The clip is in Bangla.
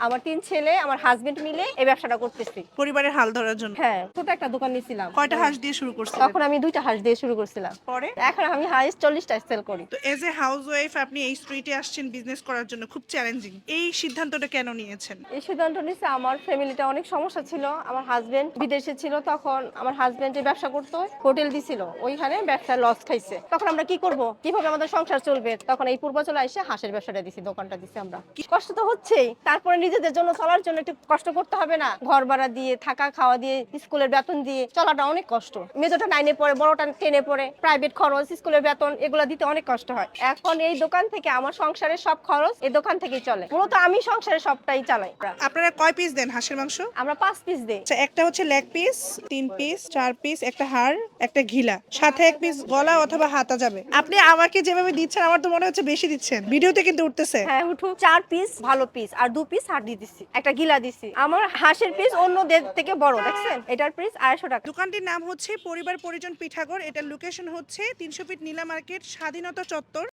আমার 3 ছেলে আমার হাজবেন্ড মিলে এই ব্যবসাটা করতেছি। পরিবারের হাল ধরার জন্য। হ্যাঁ, ছোট একটা দোকান নিছিলাম। কয়টা হাঁস দিয়ে শুরু করছিলেন? তখন আমি 2টা হাঁস দিয়ে শুরু করছিলাম। পরে এখন আমি হাইস্ট 40টা সেল করি। তো এজ এ হাউস ওয়াইফ আপনি এই স্ট্রিটে আসছেন বিজনেস করার জন্য, খুব চ্যালেঞ্জিং। এই সিদ্ধান্তটা কেন নিয়েছেন? এই সিদ্ধান্ত নিচ্ছে আমার ফ্যামিলিটা অনেক সমস্যা ছিল। আমার হাজবেন্ড বিদেশে ছিল, তখন আমার হাজবেন্ড ব্যবসা করতো, হোটেল দিছিল, ওইখানে ব্যবসা লস খাইছে। তখন আমরা কি করব, কিভাবে আমাদের সংসার চলবে, তখন এই পূর্বাচলে এসে হাঁসের ব্যবসাটা দিছি, দোকানটা দিছি। আমরা কষ্ট তো হচ্ছেই, তারপরে নিজেদের জন্য চলার জন্য একটু কষ্ট করতে হবে না? ঘর ভাড়া দিয়ে, থাকা খাওয়া দিয়ে, স্কুলের বেতন দিয়ে চলাটা অনেক কষ্ট। মেজোটা 9-এ পড়ে, বড়টা 10-এ পড়ে, প্রাইভেট খরচ, স্কুলের বেতন, এগুলো দিতে অনেক কষ্ট হয়। এখন এই দোকান থেকে আমার সংসারের সব খরচ এই দোকান থেকেই চলে। মূলত আমি সংসারের সবটাই চালাই। আপনারা কয় পিস দেন হাঁসের মাংস? আমরা 5 পিস দেই। আচ্ছা, একটা হচ্ছে লেগ পিস, 3 পিস, 4 পিস, একটা হাড়, একটা ঘিলা, সাথে 1 পিস গলা অথবা হাতা যাবে। আপনি আমাকে যেভাবে দিচ্ছেন আমার তো মনে হচ্ছে বেশি দিচ্ছেন, ভিডিওতে কিন্তু উঠতেছে। হ্যাঁ, উঠু 4 পিস ভালো পিস আর 2 পিস হাড়ি দিছি, একটা গিলা দিছি। আমার হাঁসের পিস অন্যদের থেকে বড়, দেখছেন? এটার পিস 250 টাকা। দোকানটির নাম হচ্ছে পরিবার পরিজন পিঠাঘর। এটার লোকেশন হচ্ছে 300 ফিট নীলা মার্কেট, স্বাধীনতা চত্বর।